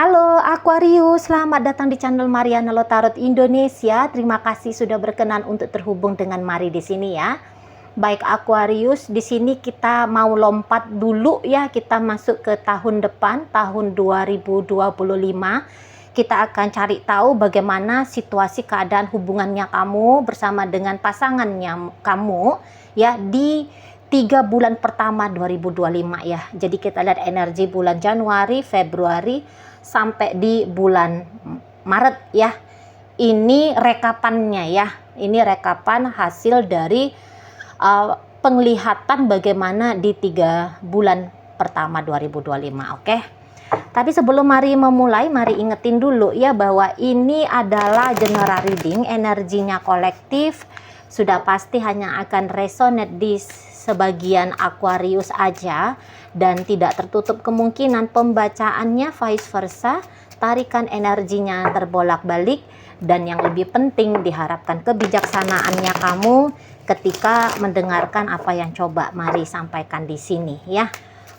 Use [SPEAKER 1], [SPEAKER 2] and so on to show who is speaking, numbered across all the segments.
[SPEAKER 1] Halo Aquarius, selamat datang di channel Mariana Lotarot Indonesia. Terima kasih sudah berkenan untuk terhubung dengan Mari di sini ya. Baik Aquarius, di sini kita mau lompat dulu ya, kita masuk ke tahun depan, tahun 2025. Kita akan cari tahu bagaimana situasi keadaan hubungannya kamu bersama dengan pasangannya kamu ya di 3 bulan pertama 2025 ya. Jadi kita lihat energi bulan Januari, Februari sampai di bulan Maret ya. Ini rekapannya ya. Ini rekapan hasil dari penglihatan bagaimana di 3 bulan pertama 2025. Oke. Tapi sebelum mari memulai, mari ingetin dulu ya bahwa ini adalah general reading, energinya kolektif. Sudah pasti hanya akan resonate di sebagian Aquarius aja dan tidak tertutup kemungkinan pembacaannya vice versa, tarikan energinya terbolak-balik, dan yang lebih penting diharapkan kebijaksanaannya kamu ketika mendengarkan apa yang coba Mari sampaikan di sini ya.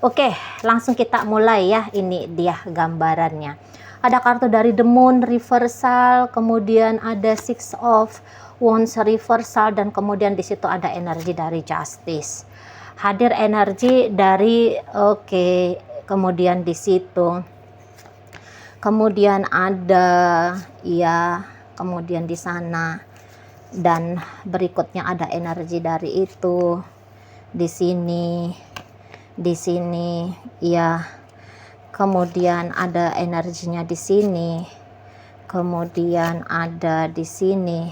[SPEAKER 1] Oke, langsung kita mulai ya. Ini dia gambarannya. Ada kartu dari The Moon reversal, kemudian ada Six of Wands reversal, dan kemudian di situ ada energi dari Justice. Hadir energi dari kemudian di situ. Kemudian ada ya, kemudian di sana, dan berikutnya ada energi dari itu di sini ya. Kemudian ada energinya di sini, kemudian ada di sini,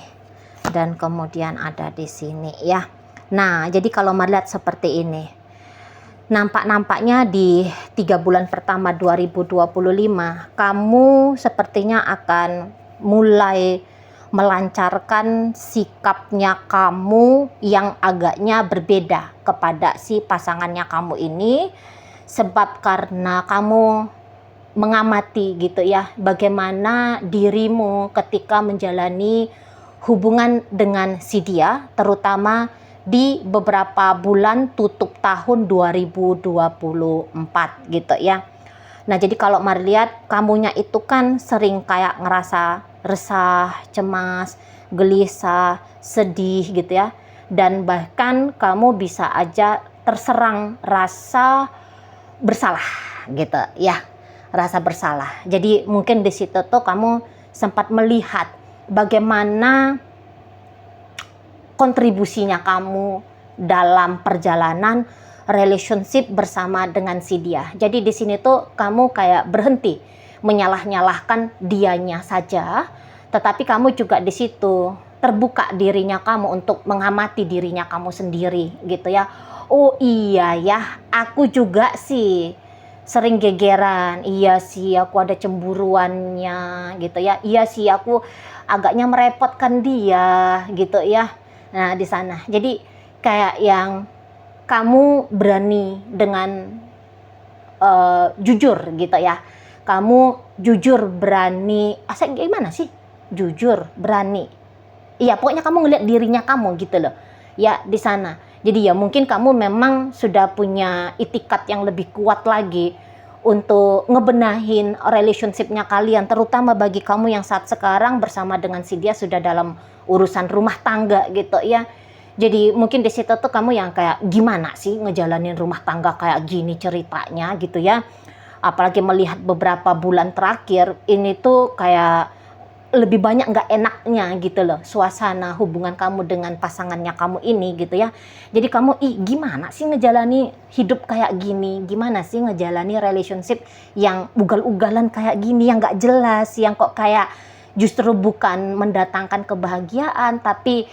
[SPEAKER 1] dan kemudian ada di sini ya. Nah, jadi kalau melihat seperti ini, nampaknya di 3 bulan pertama 2025 kamu sepertinya akan mulai melancarkan sikapnya kamu yang agaknya berbeda kepada si pasangannya kamu ini, sebab karena kamu mengamati gitu ya bagaimana dirimu ketika menjalani hubungan dengan si dia, terutama di beberapa bulan tutup tahun 2024 gitu ya. Nah, jadi kalau Mari lihat, kamunya itu kan sering kayak ngerasa resah, cemas, gelisah, sedih gitu ya. Dan bahkan kamu bisa aja terserang rasa bersalah gitu ya. Rasa bersalah. Jadi mungkin di situ tuh kamu sempat melihat bagaimana kontribusinya kamu dalam perjalanan relationship bersama dengan si dia. Jadi di sini tuh kamu kayak berhenti menyalah-nyalahkan dianya saja, tetapi kamu juga di situ terbuka dirinya kamu untuk mengamati dirinya kamu sendiri gitu ya. Oh iya ya, aku juga sih sering gegeran, iya sih aku ada cemburuannya gitu ya, iya sih aku agaknya merepotkan dia gitu ya. Nah di sana jadi kayak yang kamu berani dengan jujur gitu ya, kamu jujur berani, gimana sih jujur berani, iya pokoknya kamu ngeliat dirinya kamu gitu loh ya di sana. Jadi ya mungkin kamu memang sudah punya itikat yang lebih kuat lagi untuk ngebenahin relationshipnya kalian, terutama bagi kamu yang saat sekarang bersama dengan si dia sudah dalam urusan rumah tangga gitu ya. Jadi mungkin di situ tuh kamu yang kayak gimana sih ngejalanin rumah tangga kayak gini ceritanya gitu ya. Apalagi melihat beberapa bulan terakhir ini tuh kayak lebih banyak nggak enaknya gitu loh suasana hubungan kamu dengan pasangannya kamu ini gitu ya. Jadi kamu gimana sih ngejalani hidup kayak gini, gimana sih ngejalani relationship yang ugal-ugalan kayak gini, yang nggak jelas, yang kok kayak justru bukan mendatangkan kebahagiaan tapi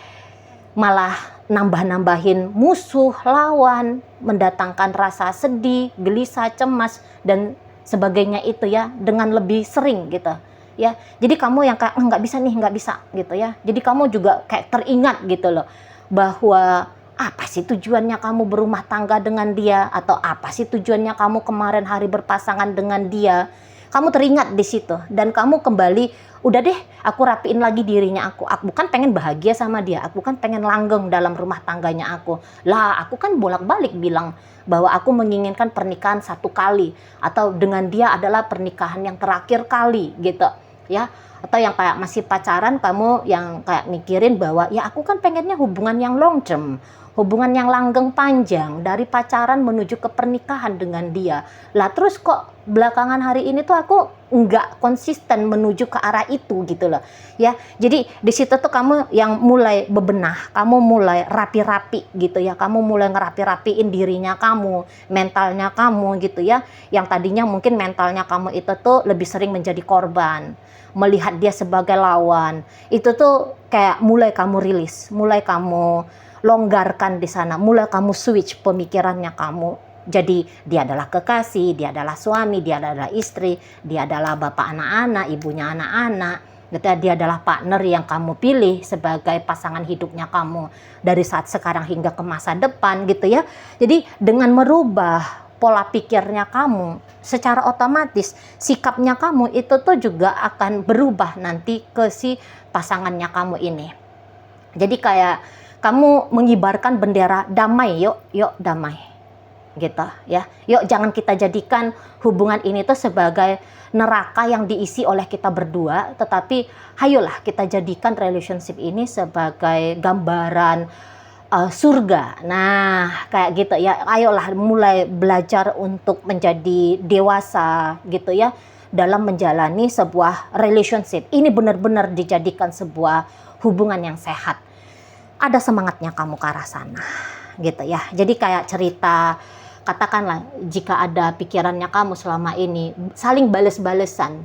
[SPEAKER 1] malah nambah-nambahin musuh, lawan, mendatangkan rasa sedih, gelisah, cemas dan sebagainya itu ya, dengan lebih sering gitu ya. Jadi kamu yang kayak nggak bisa nih, nggak bisa gitu ya. Jadi kamu juga kayak teringat gitu loh bahwa apa sih tujuannya kamu berumah tangga dengan dia, atau apa sih tujuannya kamu kemarin hari berpasangan dengan dia. Kamu teringat di situ dan kamu kembali, udah deh, aku rapiin lagi dirinya aku. Aku kan pengen bahagia sama dia, aku kan pengen langgeng dalam rumah tangganya aku. Lah, aku kan bolak-balik bilang bahwa aku menginginkan pernikahan 1 kali atau dengan dia adalah pernikahan yang terakhir kali gitu ya. Atau yang kayak masih pacaran, kamu yang kayak mikirin bahwa ya aku kan pengennya hubungan yang long term, hubungan yang langgeng panjang, dari pacaran menuju ke pernikahan dengan dia. Lah terus kok belakangan hari ini tuh aku nggak konsisten menuju ke arah itu gitu loh ya. Jadi di situ tuh kamu yang mulai bebenah, kamu mulai rapi-rapi gitu ya, kamu mulai ngerapi-rapiin dirinya kamu, mentalnya kamu gitu ya. Yang tadinya mungkin mentalnya kamu itu tuh lebih sering menjadi korban, melihat dia sebagai lawan, itu tuh kayak mulai kamu rilis, mulai kamu longgarkan di sana, mulai kamu switch pemikirannya kamu. Jadi dia adalah kekasih, dia adalah suami, dia adalah istri, dia adalah bapak anak-anak, ibunya anak-anak, gitu ya. Dia adalah partner yang kamu pilih sebagai pasangan hidupnya kamu dari saat sekarang hingga ke masa depan gitu ya. Jadi dengan merubah pola pikirnya kamu, secara otomatis sikapnya kamu itu tuh juga akan berubah nanti ke si pasangannya kamu ini. Jadi kayak kamu mengibarkan bendera damai, yuk damai gitu ya. Yuk jangan kita jadikan hubungan ini tuh sebagai neraka yang diisi oleh kita berdua, tetapi hayolah kita jadikan relationship ini sebagai gambaran surga. Nah, kayak gitu ya. Ayolah mulai belajar untuk menjadi dewasa gitu ya dalam menjalani sebuah relationship. Ini benar-benar dijadikan sebuah hubungan yang sehat. Ada semangatnya kamu ke arah sana gitu ya. Jadi kayak cerita, katakanlah jika ada pikirannya kamu selama ini saling bales-balesan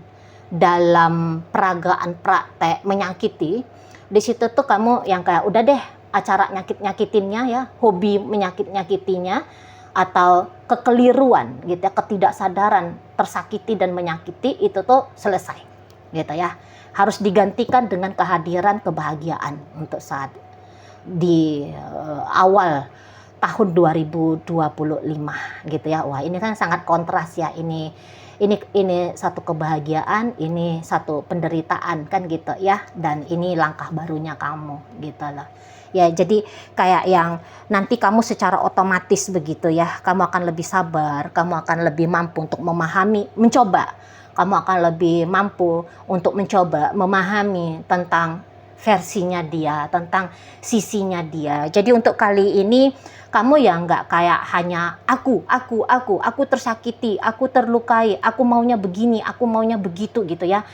[SPEAKER 1] dalam peragaan praktek menyakiti, di situ tuh kamu yang kayak udah deh, acara nyakit-nyakitinnya ya, hobi menyakit-nyakitinya, atau kekeliruan gitu ya, ketidaksadaran tersakiti dan menyakiti itu tuh selesai gitu ya. Harus digantikan dengan kehadiran kebahagiaan untuk saat di awal tahun 2025 gitu ya. Wah, ini kan sangat kontras ya, ini satu kebahagiaan, ini satu penderitaan kan gitu ya, dan ini langkah barunya kamu gitu loh. Ya, jadi kayak yang nanti kamu secara otomatis begitu ya, kamu akan lebih sabar, kamu akan lebih mampu untuk memahami, mencoba. Kamu akan lebih mampu untuk mencoba memahami tentang versinya dia, tentang sisinya dia. Jadi untuk kali ini kamu ya nggak kayak hanya aku tersakiti, aku terlukai, aku maunya begini, aku maunya begitu gitu ya.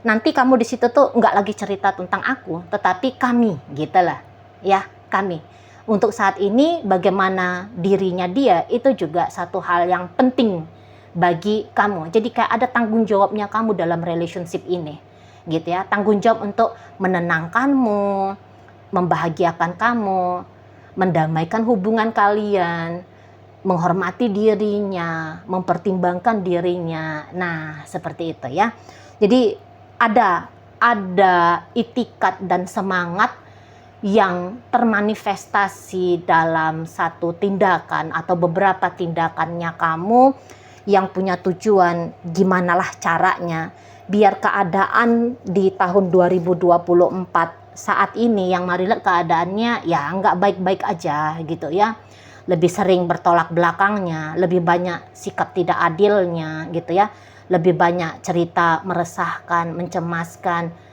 [SPEAKER 1] Nanti kamu di situ tuh nggak lagi cerita tentang aku, tetapi kami gitu lah ya, kami. Untuk saat ini bagaimana dirinya dia itu juga satu hal yang penting bagi kamu. Jadi kayak ada tanggung jawabnya kamu dalam relationship ini gitu ya. Tanggung jawab untuk menenangkanmu, membahagiakan kamu, mendamaikan hubungan kalian, menghormati dirinya, mempertimbangkan dirinya. Nah, seperti itu ya. Jadi ada itikat dan semangat yang termanifestasi dalam satu tindakan atau beberapa tindakannya kamu yang punya tujuan gimanalah caranya biar keadaan di tahun 2024 saat ini yang Marilet keadaannya ya nggak baik-baik aja gitu ya. Lebih sering bertolak belakangnya, lebih banyak sikap tidak adilnya gitu ya. Lebih banyak cerita meresahkan, mencemaskan.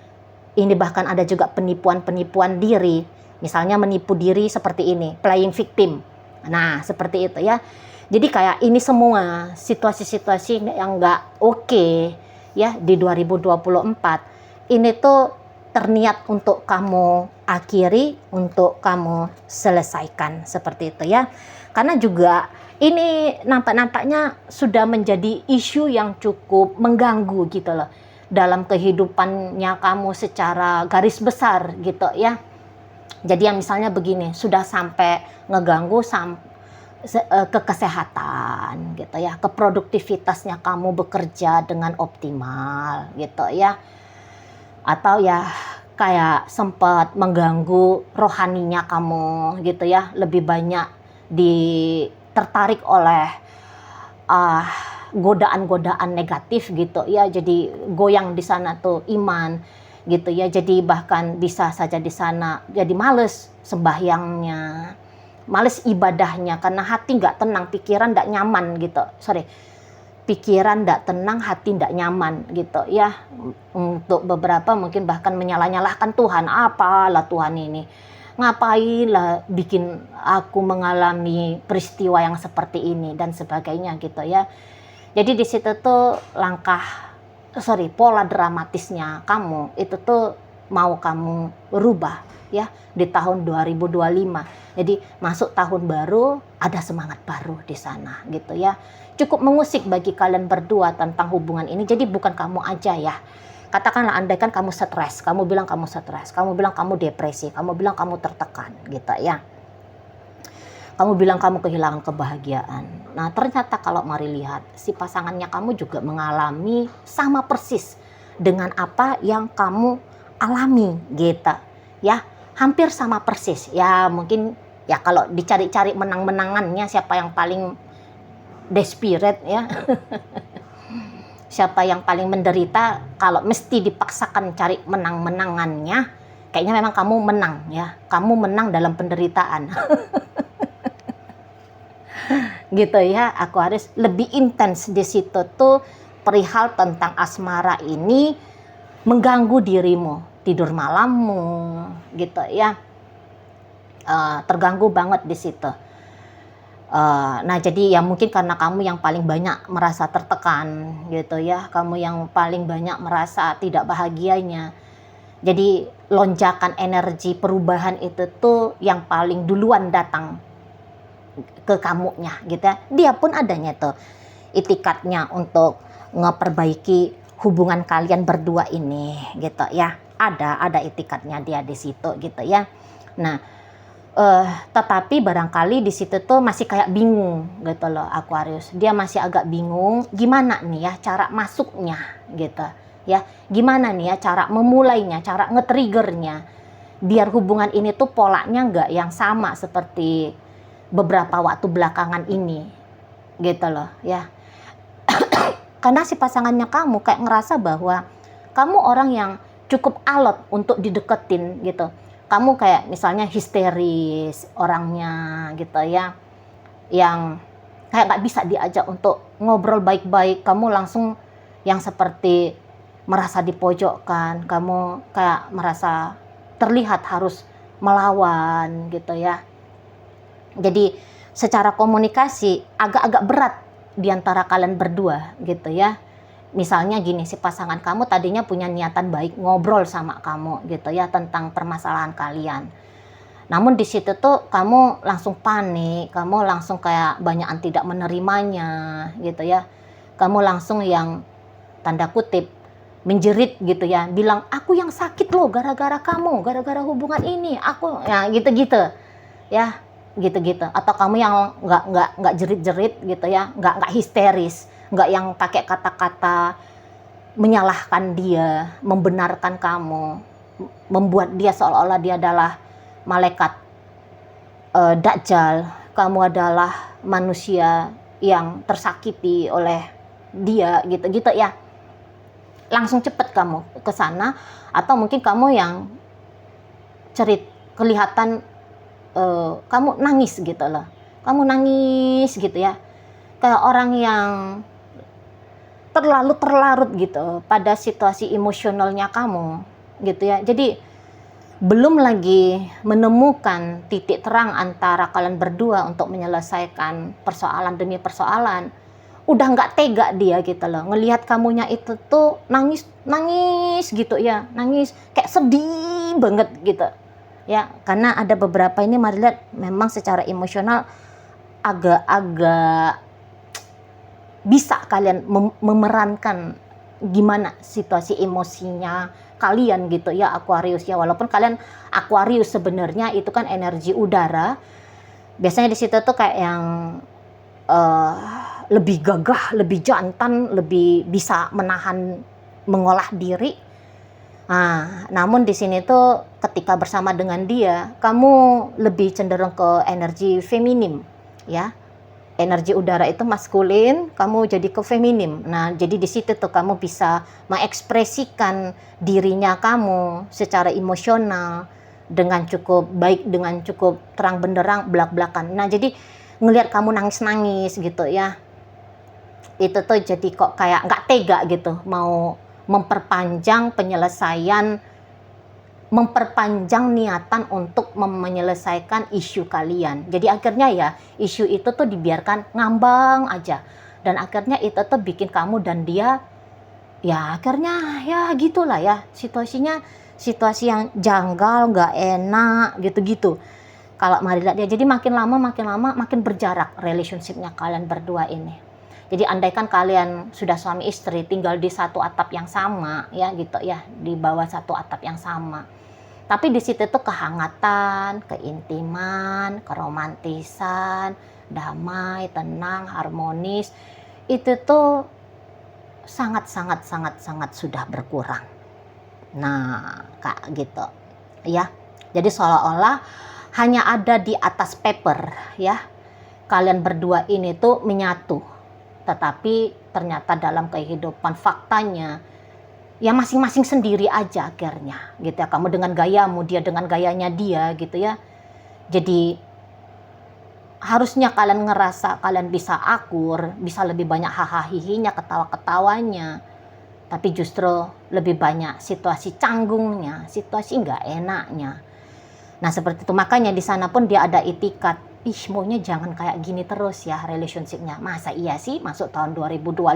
[SPEAKER 1] Ini bahkan ada juga penipuan-penipuan diri. Misalnya menipu diri seperti ini, playing victim. Nah, seperti itu ya. Jadi kayak ini semua situasi-situasi yang nggak oke ya di 2024. Ini tuh terniat untuk kamu akhiri, untuk kamu selesaikan seperti itu ya. Karena juga ini nampaknya sudah menjadi isu yang cukup mengganggu gitu loh dalam kehidupannya kamu secara garis besar gitu ya. Jadi yang misalnya begini, sudah sampai ngeganggu ke kesehatan gitu ya, ke produktivitasnya kamu bekerja dengan optimal gitu ya. Atau ya kayak sempat mengganggu rohaninya kamu gitu ya, lebih banyak tertarik oleh godaan-godaan negatif gitu ya, jadi goyang di sana tuh iman gitu ya, jadi bahkan bisa saja di sana jadi males sembahyangnya, males ibadahnya karena hati nggak tenang, pikiran nggak nyaman gitu, pikiran nggak tenang, hati nggak nyaman gitu ya. Untuk beberapa mungkin bahkan menyalah-nyalahkan Tuhan, apalah Tuhan ini, ngapain lah bikin aku mengalami peristiwa yang seperti ini dan sebagainya gitu ya. Jadi di situ tuh pola dramatisnya kamu itu tuh mau kamu rubah ya di tahun 2025. Jadi masuk tahun baru ada semangat baru di sana gitu ya. Cukup mengusik bagi kalian berdua tentang hubungan ini. Jadi bukan kamu aja ya. Katakanlah andaikan kamu stres, kamu bilang kamu stres, kamu bilang kamu depresi, kamu bilang kamu tertekan gitu ya. Kamu bilang kamu kehilangan kebahagiaan. Nah ternyata kalau mari lihat, si pasangannya kamu juga mengalami sama persis dengan apa yang kamu alami gitu ya. Hampir sama persis ya, mungkin ya kalau dicari-cari menang-menangannya siapa yang paling desperate ya. Siapa yang paling menderita, kalau mesti dipaksakan cari menang-menangannya, kayaknya memang kamu menang ya. Kamu menang dalam penderitaan. Gitu ya, Aquarius. Lebih intens di situ tuh perihal tentang asmara ini mengganggu dirimu, tidur malammu gitu ya. Terganggu banget di situ. Nah jadi ya mungkin karena kamu yang paling banyak merasa tertekan gitu ya, kamu yang paling banyak merasa tidak bahagianya, jadi lonjakan energi perubahan itu tuh yang paling duluan datang ke kamunya gitu ya. Dia pun adanya tuh itikadnya untuk ngeperbaiki hubungan kalian berdua ini gitu ya, ada itikadnya dia di situ gitu ya. Nah tetapi barangkali di situ tuh masih kayak bingung gitu loh Aquarius. Dia masih agak bingung gimana nih ya cara masuknya gitu ya. Gimana nih ya cara memulainya, cara nge-triggernya biar hubungan ini tuh polanya nggak yang sama seperti beberapa waktu belakangan ini gitu loh ya. Karena si pasangannya kamu kayak ngerasa bahwa kamu orang yang cukup alot untuk dideketin gitu. Kamu kayak misalnya histeris orangnya gitu ya, yang kayak nggak bisa diajak untuk ngobrol baik-baik. Kamu langsung yang seperti merasa dipojokkan, kamu kayak merasa terlihat harus melawan gitu ya. Jadi secara komunikasi agak-agak berat diantara kalian berdua gitu ya. Misalnya gini, si pasangan kamu tadinya punya niatan baik ngobrol sama kamu gitu ya tentang permasalahan kalian. Namun di situ tuh kamu langsung panik, kamu langsung kayak banyakan tidak menerimanya gitu ya. Kamu langsung yang tanda kutip menjerit gitu ya, bilang aku yang sakit loh gara-gara kamu, gara-gara hubungan ini, aku ya gitu-gitu. Ya, gitu-gitu. Atau kamu yang nggak jerit-jerit gitu ya, nggak histeris. Nggak yang pakai kata-kata menyalahkan dia, membenarkan kamu, membuat dia seolah-olah dia adalah malaikat Dajjal, kamu adalah manusia yang tersakiti oleh dia gitu-gitu ya. Langsung cepet kamu ke sana, atau mungkin kamu yang kelihatan kamu nangis gitu loh. Kamu nangis gitu ya. Kayak orang yang terlalu terlarut gitu pada situasi emosionalnya kamu gitu ya. Jadi belum lagi menemukan titik terang antara kalian berdua untuk menyelesaikan persoalan demi persoalan, udah nggak tega dia gitu loh ngelihat kamunya itu tuh nangis gitu ya, nangis kayak sedih banget gitu ya. Karena ada beberapa ini mari lihat memang secara emosional agak-agak bisa kalian memerankan gimana situasi emosinya kalian gitu ya Aquarius ya. Walaupun kalian Aquarius sebenarnya itu kan energi udara, biasanya di situ tuh kayak yang lebih gagah, lebih jantan, lebih bisa menahan, mengolah diri. Nah, namun di sini tuh ketika bersama dengan dia, kamu lebih cenderung ke energi feminim ya. energi udara itu maskulin, kamu jadi ke feminim. Nah, jadi di situ tuh kamu bisa mengekspresikan dirinya kamu secara emosional dengan cukup baik, dengan cukup terang benderang, belak-belakan. Nah, jadi ngelihat kamu nangis-nangis gitu ya, itu tuh jadi kok kayak nggak tega gitu, mau memperpanjang niatan untuk menyelesaikan isu kalian. Jadi akhirnya ya isu itu tuh dibiarkan ngambang aja. Dan akhirnya itu tuh bikin kamu dan dia ya akhirnya ya gitulah ya. Situasinya situasi yang janggal, nggak enak gitu-gitu. Kalau mari lihat dia, jadi makin lama makin berjarak relationship-nya kalian berdua ini. Jadi andaikan kalian sudah suami istri tinggal di satu atap yang sama ya gitu ya, di bawah satu atap yang sama. Tapi di situ tuh kehangatan, keintiman, keromantisan, damai, tenang, harmonis, itu tuh sangat sudah berkurang. Nah, Kak gitu. Ya. Jadi seolah-olah hanya ada di atas paper ya. Kalian berdua ini tuh menyatu. Tetapi ternyata dalam kehidupan faktanya ya masing-masing sendiri aja akhirnya gitu ya. Kamu dengan gayamu, dia dengan gayanya dia gitu ya. Jadi harusnya kalian ngerasa kalian bisa akur, bisa lebih banyak hahaha, ketawa-ketawanya, tapi justru lebih banyak situasi canggungnya, situasi nggak enaknya. Nah seperti itu, makanya di sana pun dia ada itikat, maunya jangan kayak gini terus ya relationship-nya. Masa iya sih masuk tahun 2025,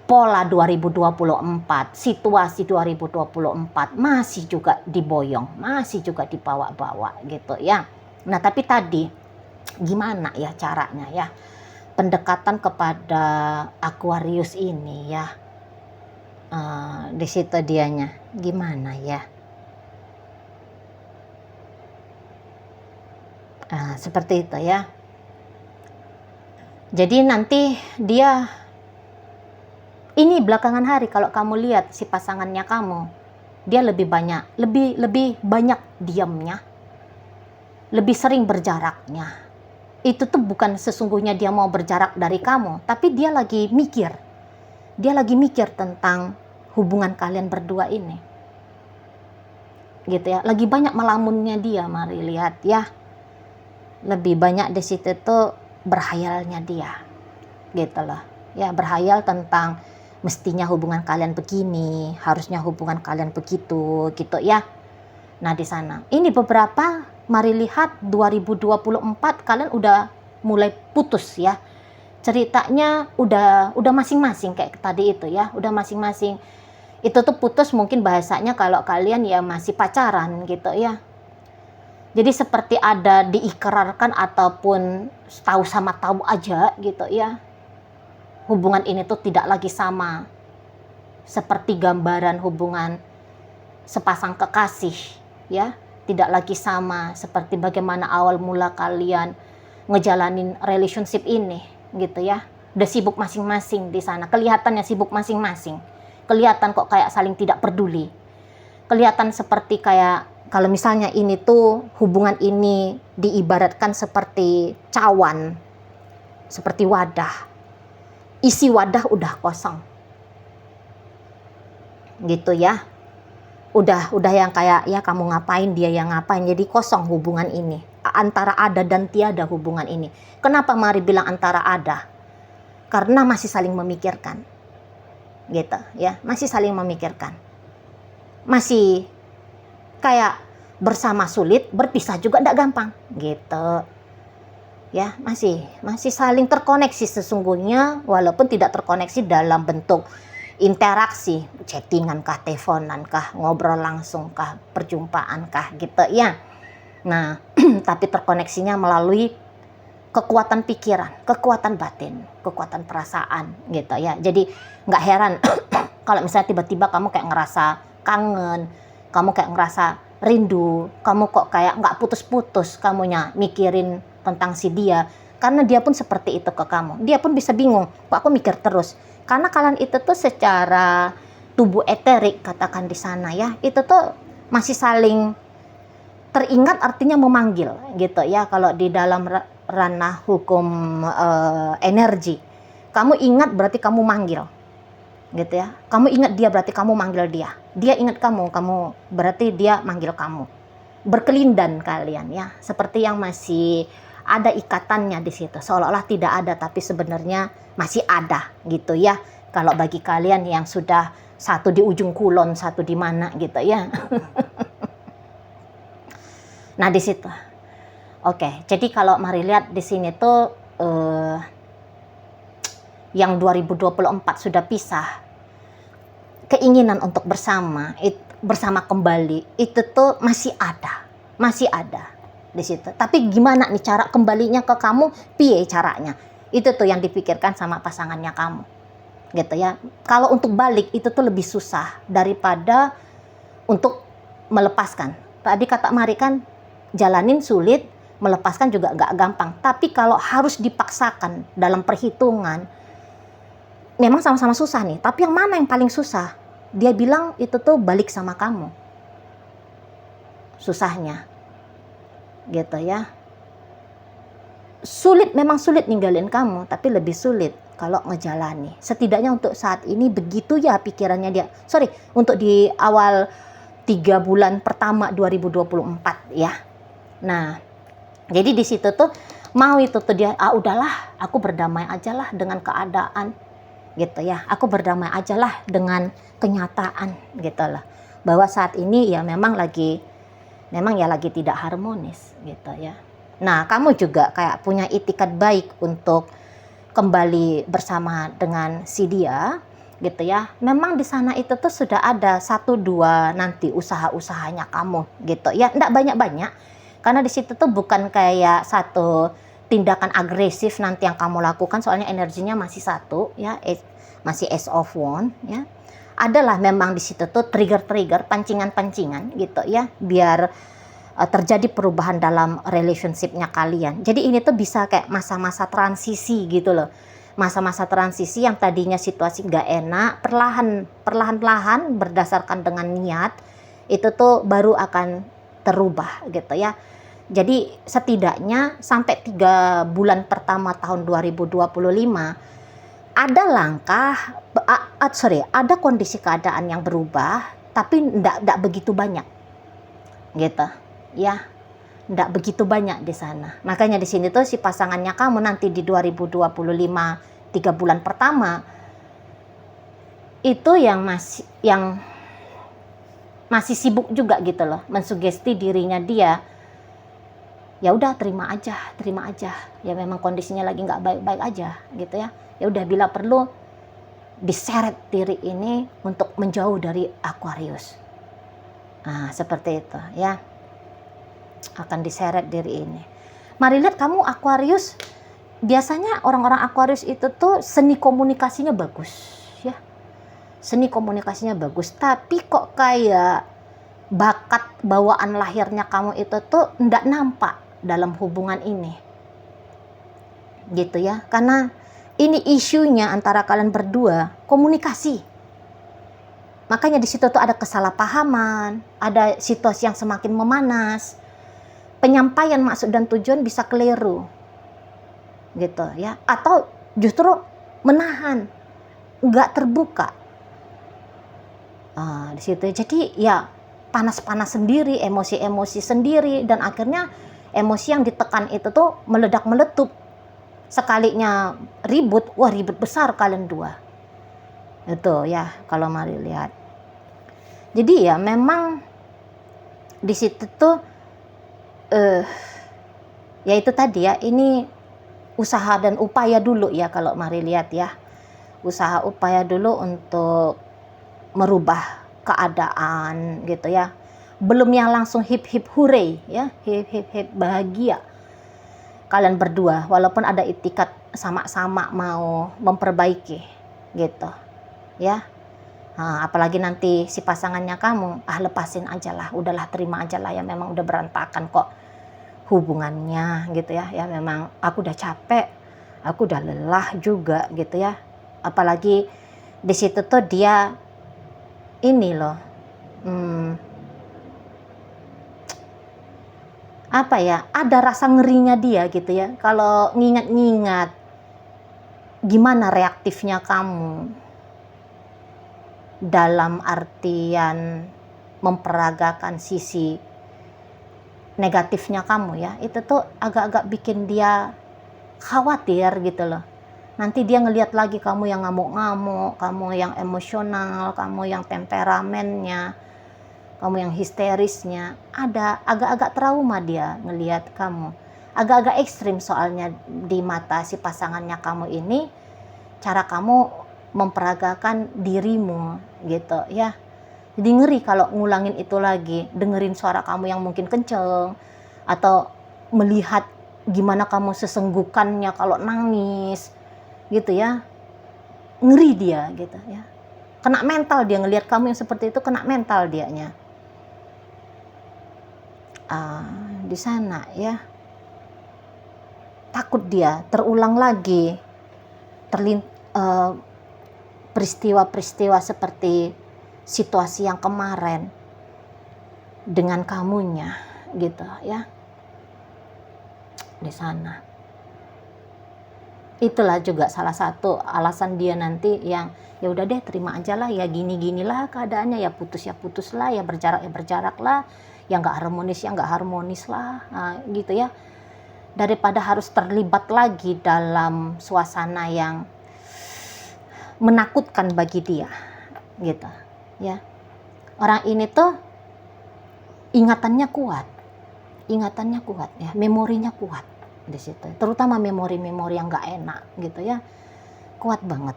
[SPEAKER 1] pola 2024, situasi 2024 masih juga diboyong, masih juga dibawa-bawa gitu ya. Nah tapi tadi gimana ya caranya ya pendekatan kepada Aquarius ini ya, di situ dianya gimana ya, seperti itu ya. Jadi nanti dia ini belakangan hari kalau kamu lihat si pasangannya kamu, dia lebih banyak diamnya, lebih sering berjaraknya. Itu tuh bukan sesungguhnya dia mau berjarak dari kamu, tapi dia lagi mikir. Dia lagi mikir tentang hubungan kalian berdua ini. Gitu ya, lagi banyak melamunnya dia, mari lihat ya. Lebih banyak di situ tuh berhayalnya dia. Gitu loh. Ya, berhayal tentang mestinya hubungan kalian begini, harusnya hubungan kalian begitu, gitu ya. Nah di sana, ini beberapa, mari lihat 2024 kalian udah mulai putus ya. Ceritanya udah masing-masing kayak tadi itu ya, udah masing-masing. Itu tuh putus mungkin bahasanya kalau kalian ya masih pacaran gitu ya. Jadi seperti ada diikrarkan ataupun tahu sama tahu aja gitu ya. Hubungan ini tuh tidak lagi sama seperti gambaran hubungan sepasang kekasih ya, tidak lagi sama seperti bagaimana awal mula kalian ngejalanin relationship ini gitu ya. Udah sibuk masing-masing di sana, kelihatannya sibuk masing-masing, kelihatan kok kayak saling tidak peduli, kelihatan seperti kayak kalau misalnya ini tuh hubungan ini diibaratkan seperti cawan, seperti wadah. Isi wadah udah kosong gitu ya, udah yang kayak ya kamu ngapain dia yang ngapain, jadi kosong hubungan ini, antara ada dan tiada hubungan ini. Kenapa mari bilang antara ada? Karena masih saling memikirkan gitu ya, masih saling memikirkan, masih kayak bersama sulit, berpisah juga tidak gampang gitu ya, masih saling terkoneksi sesungguhnya, walaupun tidak terkoneksi dalam bentuk interaksi, chattingan kah, teleponan kah, ngobrol langsung kah, perjumpaan kah gitu ya. Nah tapi terkoneksinya melalui kekuatan pikiran, kekuatan batin, kekuatan perasaan gitu ya. Jadi nggak heran kalau misalnya tiba-tiba kamu kayak ngerasa kangen, kamu kayak ngerasa rindu, kamu kok kayak nggak putus-putus kamunya mikirin tentang si dia, karena dia pun seperti itu ke kamu. Dia pun bisa bingung, kok aku mikir terus, karena kalian itu tuh secara tubuh eterik katakan di sana ya, itu tuh masih saling teringat, artinya memanggil gitu ya. Kalau di dalam ranah hukum energi. Kamu ingat berarti kamu manggil, gitu ya. Kamu ingat dia berarti kamu manggil dia. Dia ingat kamu berarti dia manggil kamu. Berkelindan kalian ya, seperti yang masih ada ikatannya di situ. Seolah-olah tidak ada, tapi sebenarnya masih ada gitu ya. Kalau bagi kalian yang sudah satu di ujung kulon, satu di mana gitu ya. Nah di situ. Oke, jadi kalau mari lihat di sini tuh yang 2024 sudah pisah, keinginan untuk bersama kembali itu tuh masih ada di situ. Tapi gimana nih cara kembalinya ke kamu? Piye caranya? Itu tuh yang dipikirkan sama pasangannya kamu, gitu ya. Kalau untuk balik itu tuh lebih susah daripada untuk melepaskan. Tadi kata Mari kan jalanin sulit, melepaskan juga nggak gampang. Tapi kalau harus dipaksakan dalam perhitungan, memang sama-sama susah nih. Tapi yang mana yang paling susah? Dia bilang itu tuh balik sama kamu. Susahnya. Gitu ya. Sulit, memang sulit ninggalin kamu, tapi lebih sulit kalau ngejalani. Setidaknya untuk saat ini begitu ya pikirannya dia. Sorry, untuk di awal 3 bulan pertama 2024 ya. Nah, jadi di situ tuh mau itu tuh dia, udahlah, aku berdamai aja lah dengan keadaan, gitu ya. Aku berdamai aja lah dengan kenyataan, gitu lah. Bahwa saat ini ya memang lagi tidak harmonis, gitu ya. Nah, kamu juga kayak punya itikat baik untuk kembali bersama dengan si dia, gitu ya. Memang di sana itu tuh sudah ada 1-2 nanti usaha-usahanya kamu, gitu ya. Nggak banyak-banyak, karena di situ tuh bukan kayak satu tindakan agresif nanti yang kamu lakukan, soalnya energinya masih satu, ya, masih Ace of Wands, ya. Adalah memang di situ tuh trigger-trigger, pancingan-pancingan, gitu ya, biar terjadi perubahan dalam relationship-nya kalian. Jadi ini tuh bisa kayak masa-masa transisi gitu loh. Masa-masa transisi yang tadinya situasi nggak enak, perlahan-lahan berdasarkan dengan niat, itu tuh baru akan terubah gitu ya. Jadi setidaknya sampai 3 bulan pertama tahun 2025, ada kondisi keadaan yang berubah, tapi nggak begitu banyak gitu. Ya, nggak begitu banyak di sana. Makanya di sini tuh si pasangannya kamu nanti di 2025 3 bulan pertama itu yang masih sibuk juga gitu loh, mensugesti dirinya dia. Ya udah terima aja. Ya memang kondisinya lagi nggak baik-baik aja gitu ya. Ya udah, bila perlu diseret diri ini untuk menjauh dari Aquarius. Nah, seperti itu ya. Akan diseret diri ini. Mari lihat kamu Aquarius, biasanya orang-orang Aquarius itu tuh seni komunikasinya bagus ya. Seni komunikasinya bagus, tapi kok kayak bakat bawaan lahirnya kamu itu tuh ndak nampak dalam hubungan ini. Gitu ya. Karena ini isunya antara kalian berdua, komunikasi. Makanya di situ tuh ada kesalahpahaman, ada situasi yang semakin memanas. Penyampaian maksud dan tujuan bisa keliru gitu ya, atau justru menahan, nggak terbuka di situ. Jadi ya panas-panas sendiri, emosi-emosi sendiri, dan akhirnya emosi yang ditekan itu tuh meledak-meletup. Sekalinya ribut, wah ribut besar kalian dua itu ya, kalau mari lihat. Jadi ya memang di situ tuh ya itu tadi ya, ini usaha dan upaya dulu ya kalau mari lihat ya. Usaha upaya dulu untuk merubah keadaan gitu ya. Belum yang langsung hip hip hooray ya, hip hip hip bahagia. Kalian berdua walaupun ada itikat sama-sama mau memperbaiki gitu ya. Nah, apalagi nanti si pasangannya kamu, lepasin aja lah, udahlah terima aja lah ya, memang udah berantakan kok hubungannya gitu ya. Ya memang aku udah capek, aku udah lelah juga gitu ya. Apalagi di situ tuh dia ini loh, apa ya, ada rasa ngerinya dia gitu ya. Kalau ngingat-ngingat gimana reaktifnya kamu dalam artian memperagakan sisi negatifnya kamu ya, itu tuh agak-agak bikin dia khawatir gitu loh. Nanti dia ngelihat lagi kamu yang ngamuk-ngamuk, kamu yang emosional, kamu yang temperamennya, kamu yang histerisnya. Ada agak-agak trauma dia ngelihat kamu. Agak-agak ekstrim soalnya di mata si pasangannya kamu ini, cara kamu memperagakan dirimu gitu ya. Jadi ngeri kalau ngulangin itu lagi, dengerin suara kamu yang mungkin kenceng, atau melihat gimana kamu sesenggukannya kalau nangis gitu ya. Ngeri dia gitu ya, kena mental dia ngelihat kamu yang seperti itu, kena mental dianya di sana ya. Takut dia terulang lagi peristiwa-peristiwa seperti situasi yang kemarin dengan kamunya gitu ya di sana. Itulah juga salah satu alasan dia nanti yang ya udah deh, terima aja lah ya, gini-ginilah keadaannya, ya putus lah, ya berjarak lah, ya nggak harmonis lah, nah, gitu ya, daripada harus terlibat lagi dalam suasana yang menakutkan bagi dia gitu ya. Orang ini tuh ingatannya kuat ya, memorinya kuat di situ, terutama memori-memori yang nggak enak gitu ya, kuat banget.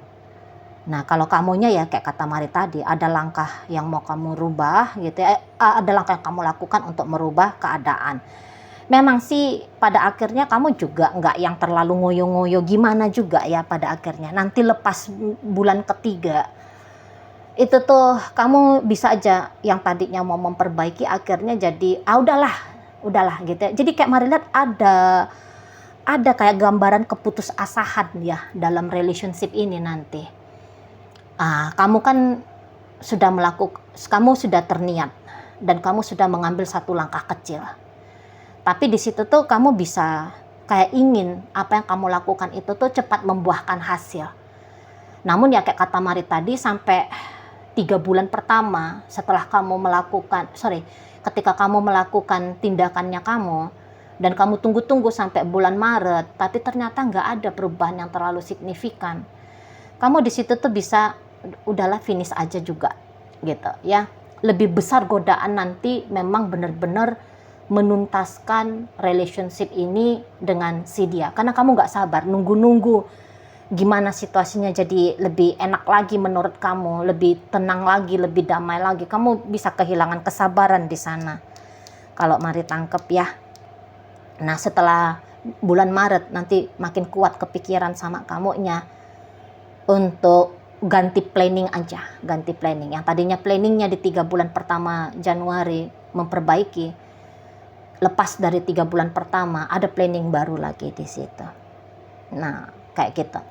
[SPEAKER 1] Nah kalau kamunya ya kayak kata Mari tadi, ada langkah yang mau kamu rubah gitu ya, ada langkah yang kamu lakukan untuk merubah keadaan. Memang sih pada akhirnya kamu juga nggak yang terlalu ngoyo-ngoyo gimana juga ya, pada akhirnya nanti lepas bulan ketiga itu tuh kamu bisa aja yang tadinya mau memperbaiki akhirnya jadi udahlah gitu ya. Jadi kayak Mari lihat ada kayak gambaran keputusasaan ya dalam relationship ini nanti. Kamu kan kamu sudah terniat dan kamu sudah mengambil satu langkah kecil. Tapi di situ tuh kamu bisa kayak ingin apa yang kamu lakukan itu tuh cepat membuahkan hasil. Namun ya kayak kata Mari tadi, sampai 3 bulan pertama setelah kamu ketika kamu melakukan tindakannya kamu, dan kamu tunggu sampai bulan Maret, tapi ternyata nggak ada perubahan yang terlalu signifikan. Kamu di situ tuh bisa udahlah finish aja juga gitu ya. Lebih besar godaan nanti memang benar-benar menuntaskan relationship ini dengan si dia, karena kamu nggak sabar nunggu gimana situasinya jadi lebih enak lagi menurut kamu, lebih tenang lagi, lebih damai lagi. Kamu bisa kehilangan kesabaran di sana kalau Mari tangkep ya. Nah setelah bulan Maret nanti makin kuat kepikiran sama kamunya untuk ganti planning aja, ganti planning. Yang tadinya planningnya di 3 bulan pertama Januari memperbaiki, lepas dari 3 bulan pertama ada planning baru lagi di situ. Nah kayak gitu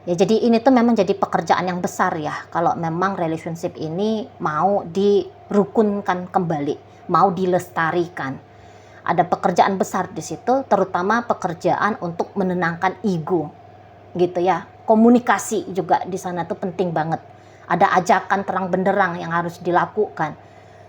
[SPEAKER 1] ya. Jadi ini tuh memang jadi pekerjaan yang besar ya kalau memang relationship ini mau dirukunkan kembali, mau dilestarikan. Ada pekerjaan besar di situ, terutama pekerjaan untuk menenangkan ego gitu ya. Komunikasi juga di sana tuh penting banget. Ada ajakan terang benderang yang harus dilakukan.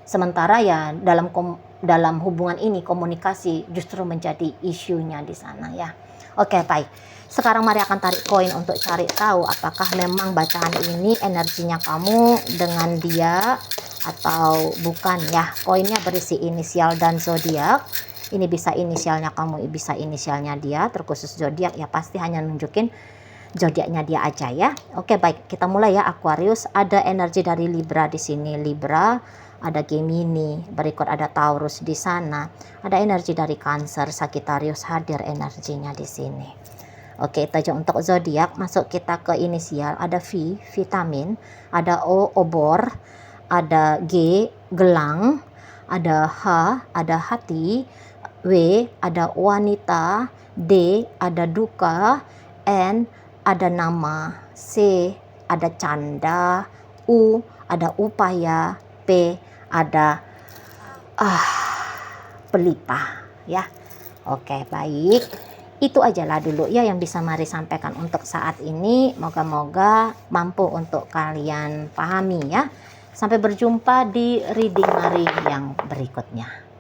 [SPEAKER 1] Sementara ya dalam hubungan ini komunikasi justru menjadi isunya di sana ya. Oke, baik. Sekarang Mari akan tarik koin untuk cari tahu apakah memang bacaan ini energinya kamu dengan dia atau bukan ya. Koinnya berisi inisial dan zodiak. Ini bisa inisialnya kamu, bisa inisialnya dia. Terkhusus zodiak ya pasti hanya nunjukin zodiaknya dia aja ya. Oke, baik, kita mulai ya. Aquarius, ada energi dari Libra di sini. Libra, ada Gemini, berikut ada Taurus di sana. Ada energi dari Cancer, Sagittarius hadir energinya di sini. Oke, itu aja untuk zodiak. Masuk kita ke inisial. Ada V, vitamin. Ada O, obor. Ada G, gelang. Ada H, ada hati. W, ada wanita. D, ada duka. N, ada nama. C, ada canda. U, ada upaya. P, ada berlimpah ya. Oke, baik. Itu ajalah dulu ya yang bisa Mari sampaikan untuk saat ini. Moga-moga mampu untuk kalian pahami ya. Sampai berjumpa di reading Mari yang berikutnya.